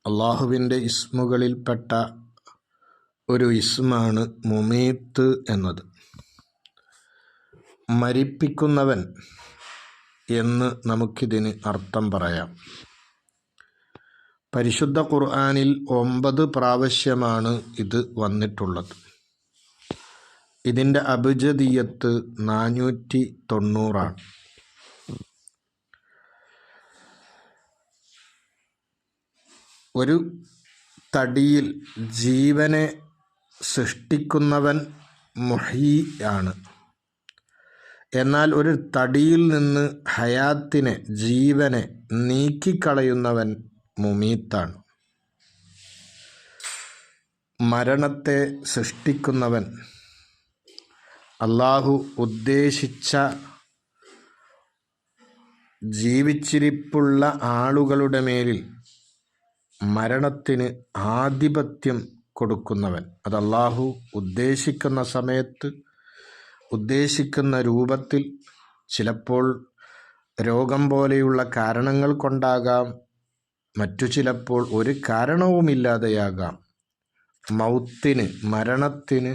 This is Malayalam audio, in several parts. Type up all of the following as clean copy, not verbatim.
അള്ളാഹുവിൻ്റെ ഇസ്മുകളിൽപ്പെട്ട ഒരു ഇസ്മാണ് മുമീത്ത് എന്നത്. മരിപ്പിക്കുന്നവൻ എന്ന് നമുക്കിതിന് അർത്ഥം പറയാം. പരിശുദ്ധ ഖുർആനിൽ 9 പ്രാവശ്യമാണ് ഇത് വന്നിട്ടുള്ളത്. ഇതിൻ്റെ അബ്ജദിയ്യത്ത് 490 ആണ്. ഒരു തടിയിൽ ജീവനെ സൃഷ്ടിക്കുന്നവൻ മുഹീ ആണ്. എന്നാൽ ഒരു തടിയിൽ നിന്ന് ഹയാത്തിനെ, ജീവനെ നീക്കിക്കളയുന്നവൻ മുമീത്താണ്. മരണത്തെ സൃഷ്ടിക്കുന്നവൻ അള്ളാഹു ഉദ്ദേശിച്ച ജീവിച്ചിരിപ്പുള്ള ആളുകളുടെ മേലിൽ മരണത്തിന് ആധിപത്യം കൊടുക്കുന്നവൻ. അത് അള്ളാഹു ഉദ്ദേശിക്കുന്ന സമയത്ത്, ഉദ്ദേശിക്കുന്ന രൂപത്തിൽ, ചിലപ്പോൾ രോഗം പോലെയുള്ള കാരണങ്ങൾ കൊണ്ടാകാം, മറ്റു ചിലപ്പോൾ ഒരു കാരണവുമില്ലാതെയാകാം. മൗത്തിന്, മരണത്തിന്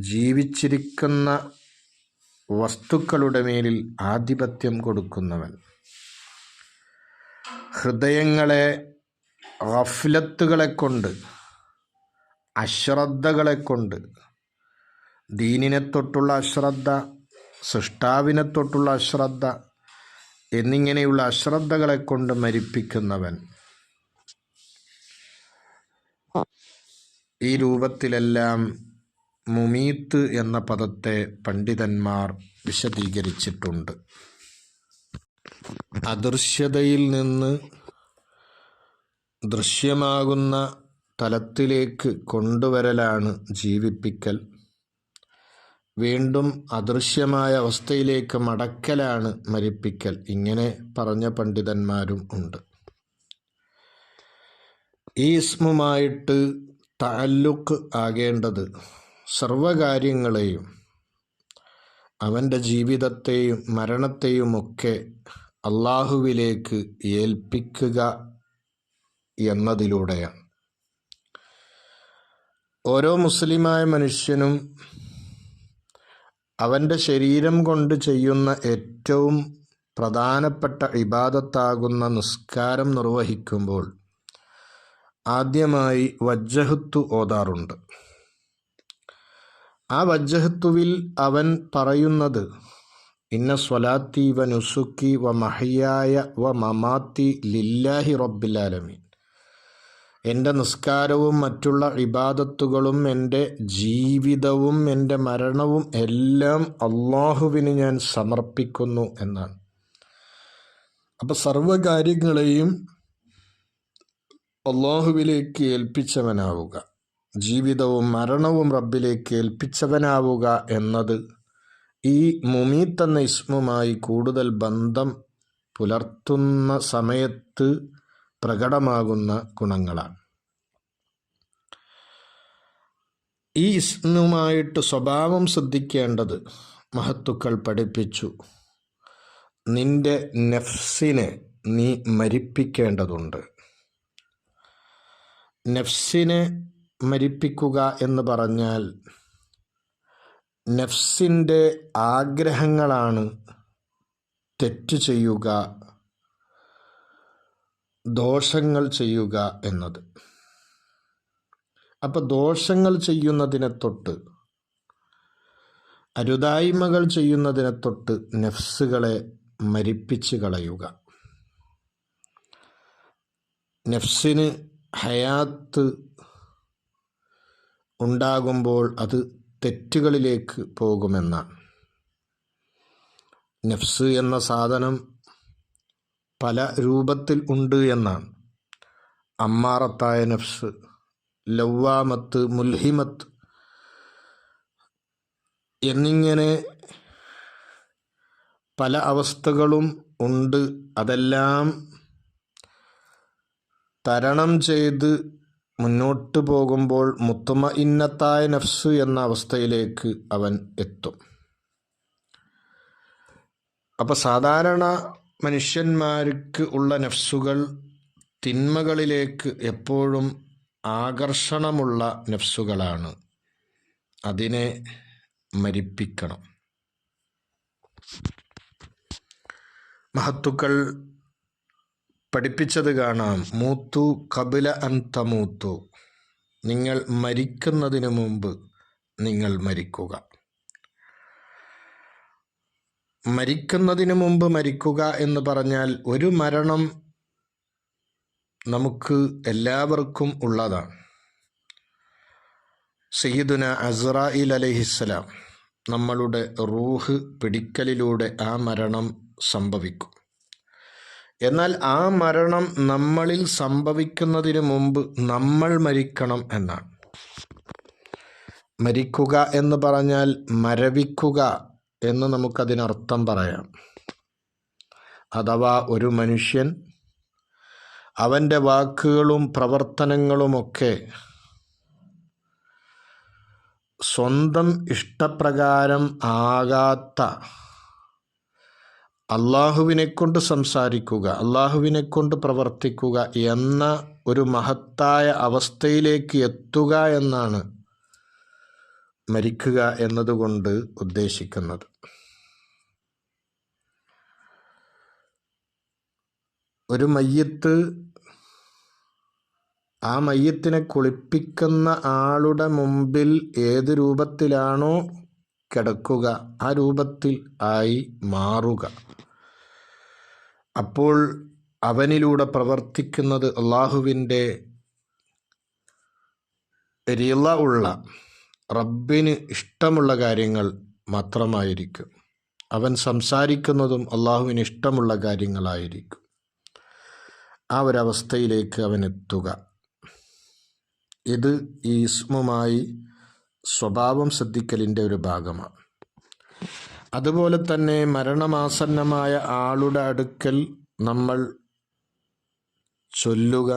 ജീവിച്ചിരിക്കുന്ന വസ്തുക്കളുടെ മേലിൽ ആധിപത്യം കൊടുക്കുന്നവൻ. ഹൃദയങ്ങളെ ഗഫ്ലത്തുകളെ കൊണ്ട്, അശ്രദ്ധകളെ കൊണ്ട്, ദീനിനെ തൊട്ടുള്ള അശ്രദ്ധ, സൃഷ്ടാവിനെ തൊട്ടുള്ള അശ്രദ്ധ എന്നിങ്ങനെയുള്ള അശ്രദ്ധകളെ കൊണ്ട് മരിപ്പിക്കുന്നവൻ. ഈ രൂപത്തിലെല്ലാം മുമീത്ത് എന്ന പദത്തെ പണ്ഡിതന്മാർ വിശദീകരിച്ചിട്ടുണ്ട്. അദൃശ്യതയിൽ നിന്ന് ദൃശ്യമാകുന്ന തലത്തിലേക്ക് കൊണ്ടുവരലാണ് ജീവിപ്പിക്കൽ. വീണ്ടും അദൃശ്യമായ അവസ്ഥയിലേക്ക് മടക്കലാണ് മരിപ്പിക്കൽ. ഇങ്ങനെ പറഞ്ഞ പണ്ഡിതന്മാരും ഉണ്ട്. ഈ ഇസ്മുമായിട്ട് തഅല്ലുഖ് ആകേണ്ടത് സർവകാര്യങ്ങളെയും, അവൻ്റെ ജീവിതത്തെയും മരണത്തെയുമൊക്കെ അള്ളാഹുവിലേക്ക് ഏൽപ്പിക്കുക എന്നതിലൂടെയാണ്. ഓരോ മുസ്ലിമായ മനുഷ്യനും അവൻ്റെ ശരീരം കൊണ്ട് ചെയ്യുന്ന ഏറ്റവും പ്രധാനപ്പെട്ട ഇബാദത്താകുന്ന നിസ്കാരം നിർവഹിക്കുമ്പോൾ ആദ്യമായി വജ്ജഹത്തു ഓതാറുണ്ട്. ആ വജ്ജഹത്തുവിൽ അവൻ പറയുന്നത് ഇന്ന സ്വലാത്തി വ നുസുക്കി വ മഹയായ വ മമാത്തി ലില്ലാഹി റബ്ബിൽ ആലമീൻ. എൻ്റെ നിസ്കാരവും മറ്റുള്ള ഇബാദത്തുകളും എൻ്റെ ജീവിതവും എൻ്റെ മരണവും എല്ലാം അള്ളാഹുവിന് ഞാൻ സമർപ്പിക്കുന്നു എന്നാണ്. അപ്പം സർവകാര്യങ്ങളെയും അള്ളാഹുവിലേക്ക് ഏൽപ്പിച്ചവനാവുക, ജീവിതവും മരണവും റബ്ബിലേക്ക് ഏൽപ്പിച്ചവനാവുക എന്നത് ഈ മുമീത്ത് എന്ന ഇസ്മുമായി കൂടുതൽ ബന്ധം പുലർത്തുന്ന സമയത്ത് പ്രകടമാകുന്ന ഗുണങ്ങളാണ്. ഈ ഇസ്മുമായിട്ട് സ്വഭാവം ശ്രദ്ധിക്കേണ്ടത് മഹത്തുക്കൾ പഠിപ്പിച്ചു. നിന്റെ നഫ്സിനെ നീ മരിപ്പിക്കേണ്ടതുണ്ട്. നഫ്സിനെ മരിപ്പിക്കുക എന്ന് പറഞ്ഞാൽ നഫ്സിൻ്റെ ആഗ്രഹങ്ങളാണ് തെറ്റ് ചെയ്യുക, ദോഷങ്ങൾ ചെയ്യുക എന്നത്. അപ്പം ദോഷങ്ങൾ ചെയ്യുന്നതിനെ തൊട്ട്, അരുതായ്മകൾ ചെയ്യുന്നതിനെ തൊട്ട് നഫ്സുകളെ മരിപ്പിച്ച് കളയുക. നഫ്സിന് ഹയാത്ത് ഉണ്ടാകുമ്പോൾ അത് തെറ്റുകളിലേക്ക് പോകുമെന്നാണ്. നഫ്സ് എന്ന സാധനം പല രൂപത്തിൽ ഉണ്ട് എന്നാണ്. അമ്മാറത്തായ നഫ്സ്, ലവ്വാമത്ത്, മുൽഹിമത്ത് എന്നിങ്ങനെ പല അവസ്ഥകളും ഉണ്ട്. അതെല്ലാം തരണം ചെയ്ത് മുന്നോട്ട് പോകുമ്പോൾ മുത്മഇന്നത്തായ നഫ്സ് എന്ന അവസ്ഥയിലേക്ക് അവൻ എത്തും. അപ്പോൾ സാധാരണ മനുഷ്യന്മാർക്ക് ഉള്ള നഫ്സുകൾ തിന്മകളിലേക്ക് എപ്പോഴും ആകർഷണമുള്ള നഫ്സുകളാണ്. അതിനെ മരിപ്പിക്കണം. മഹത്തുക്കൾ പഠിപ്പിച്ചത് കാണാം, മൂത്തു ഖബല അൻ തമൂത്തു, നിങ്ങൾ മരിക്കുന്നതിന് മുമ്പ് നിങ്ങൾ മരിക്കുക. മരിക്കുന്നതിന് മുമ്പ് മരിക്കുക എന്ന് പറഞ്ഞാൽ ഒരു മരണം നമുക്ക് എല്ലാവർക്കും ഉള്ളതാണ്. സയ്യിദുന അസ്റായീൽ അലൈഹിസ്സലാം നമ്മളുടെ റൂഹ് പിടിക്കലിലൂടെ ആ മരണം സംഭവിക്കും. എന്നാൽ ആ മരണം നമ്മളിൽ സംഭവിക്കുന്നതിന് മുമ്പ് നമ്മൾ മരിക്കണം എന്നാണ്. മരിക്കുക എന്ന് പറഞ്ഞാൽ മരവിക്കുക എന്ന് നമുക്കതിനർത്ഥം പറയാം. അഥവാ ഒരു മനുഷ്യൻ അവൻ്റെ വാക്കുകളും പ്രവർത്തനങ്ങളുമൊക്കെ സ്വന്തം ഇഷ്ടപ്രകാരം ആകാത്ത, അള്ളാഹുവിനെ കൊണ്ട് സംസാരിക്കുക, അള്ളാഹുവിനെ കൊണ്ട് പ്രവർത്തിക്കുക എന്ന ഒരു മഹത്തായ അവസ്ഥയിലേക്ക് എത്തുക എന്നാണ് മരിക്കുക എന്നതുകൊണ്ട് ഉദ്ദേശിക്കുന്നത്. ഒരു മയ്യത്ത്, ആ മയ്യത്തിനെ കുളിപ്പിക്കുന്ന ആളുടെ മുമ്പിൽ ഏത് രൂപത്തിലാണോ കിടക്കുക ആ രൂപത്തിൽ ആയി മാറുക. അപ്പോൾ അവനിലൂടെ പ്രവർത്തിക്കുന്നത് അള്ളാഹുവിൻ്റെ റിള ഉള്ള, റബ്ബിന് ഇഷ്ടമുള്ള കാര്യങ്ങൾ മാത്രമായിരിക്കും. അവൻ സംസാരിക്കുന്നതും അള്ളാഹുവിന് ഇഷ്ടമുള്ള കാര്യങ്ങളായിരിക്കും. ആ ഒരവസ്ഥയിലേക്ക് അവൻ എത്തുക. ഇത് ഈ ഇസ്മുമായി സ്വഭാവം ശ്രദ്ധിക്കലിൻ്റെ ഒരു ഭാഗമാണ്. അതുപോലെ തന്നെ മരണമാസന്നമായ ആളുടെ അടുക്കൽ നമ്മൾ ചൊല്ലുക,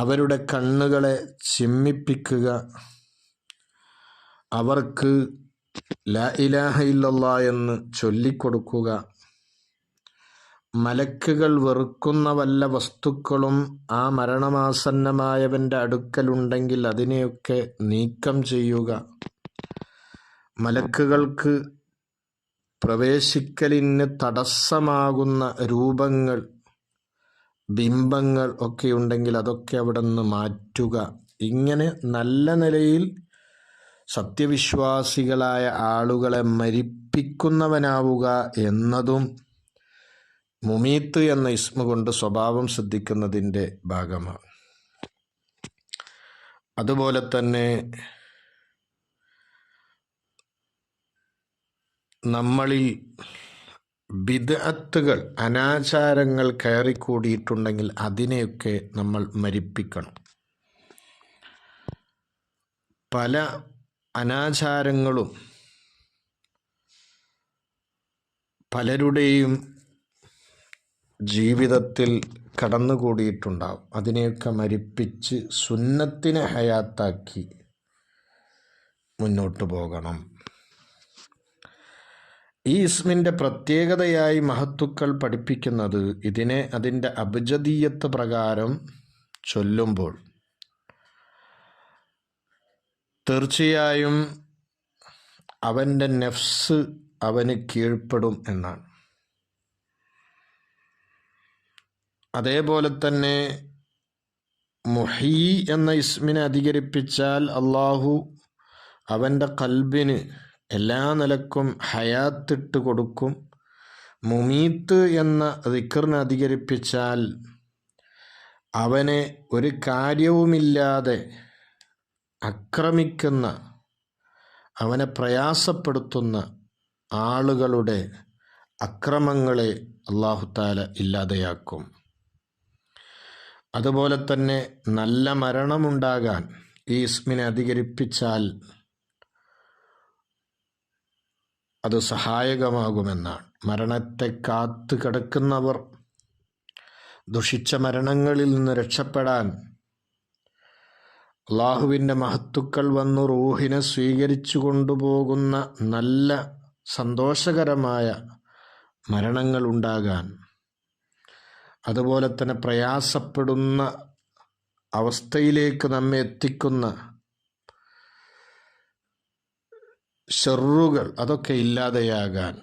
അവരുടെ കണ്ണുകളെ ചിമ്മിപ്പിക്കുക, അവർക്ക് ലാ ഇലാഹ ഇല്ലല്ലാഹ് എന്ന് ചൊല്ലിക്കൊടുക്കുക, മലക്കുകൾ വെറുക്കുന്ന വല്ല വസ്തുക്കളും ആ മരണമാസന്നമായവൻ്റെ അടുക്കലുണ്ടെങ്കിൽ അതിനെയൊക്കെ നീക്കം ചെയ്യുക, മലക്കുകൾക്ക് പ്രവേശിക്കലിന് തടസ്സമാകുന്ന രൂപങ്ങൾ, ബിംബങ്ങൾ ഒക്കെ ഉണ്ടെങ്കിൽ അതൊക്കെ അവിടെ നിന്ന് മാറ്റുക. ഇങ്ങനെ നല്ല നിലയിൽ സത്യവിശ്വാസികളായ ആളുകളെ മരിപ്പിക്കുന്നവനാവുക എന്നതും മുമീത്ത് എന്ന ഇസ്മ കൊണ്ട് സ്വഭാവം ശ്രദ്ധിക്കുന്നതിൻ്റെ ഭാഗമാണ്. അതുപോലെ തന്നെ നമ്മളിൽ ബിദ്അത്തുകൾ, അനാചാരങ്ങൾ കയറിക്കൂടിയിട്ടുണ്ടെങ്കിൽ അതിനെയൊക്കെ നമ്മൾ മരിപ്പിക്കണം. പല അനാചാരങ്ങളും പലരുടെയും ജീവിതത്തിൽ കടന്നുകൂടിയിട്ടുണ്ടാവും. അതിനെയൊക്കെ മരിപ്പിച്ച് സുന്നത്തിനെ ഹയാത്താക്കി മുന്നോട്ട് പോകണം. ഈ ഇസ്മിൻ്റെ പ്രത്യേകതയായി മഹത്തുക്കൾ പഠിപ്പിക്കുന്നത്, ഇതിനെ അതിൻ്റെ അബ്ജദീയത്ത് പ്രകാരം ചൊല്ലുമ്പോൾ തീർച്ചയായും അവൻ്റെ നഫ്സ് അവന് കീഴ്പ്പെടും എന്നാണ്. അതേപോലെ തന്നെ മുഹീ എന്ന ഇസ്മിനെ അധികരിപ്പിച്ചാൽ അള്ളാഹു അവൻ്റെ കൽബിന് എല്ലാ നിലക്കും ഹയാത്തിട്ട് കൊടുക്കും. മുമീത്ത് എന്ന ദിക്റിനെ അധികരിപ്പിച്ചാൽ അവനെ ഒരു കാര്യവുമില്ലാതെ ആക്രമിക്കുന്ന, അവനെ പ്രയാസപ്പെടുത്തുന്ന ആളുകളുടെ അക്രമങ്ങളെ അല്ലാഹു തആല ഇല്ലാതെയാക്കും. അതുപോലെ തന്നെ നല്ല മരണമുണ്ടാകാൻ ഈ ഇസ്മിനെ അധികരിപ്പിച്ചാൽ അത് സഹായകമാകുമെന്നാണ്. മരണത്തെ കാത്തു കിടക്കുന്നവർ ദുഷിച്ച മരണങ്ങളിൽ നിന്ന് രക്ഷപ്പെടാൻ അള്ളാഹുവിൻ്റെ മഹത്തുക്കൾ വന്നു റൂഹിനെ സ്വീകരിച്ചു കൊണ്ടുപോകുന്ന നല്ല സന്തോഷകരമായ മരണങ്ങൾ ഉണ്ടാകാൻ അതുപോലെ തന്നെ പ്രയാസപ്പെടുന്ന അവസ്ഥയിലേക്ക് നമ്മെ എത്തിക്കുന്ന ഷർറുകൾ അതൊക്കെ ഇല്ലാതെയാകാൻ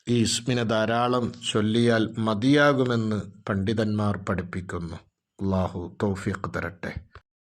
ഈ ഇസ്മിനെ ധാരാളം ചൊല്ലിയാൽ മതിയാകുമെന്ന് പണ്ഡിതന്മാർ പഠിപ്പിക്കുന്നു. അല്ലാഹു തൗഫീഖ് തരട്ടെ.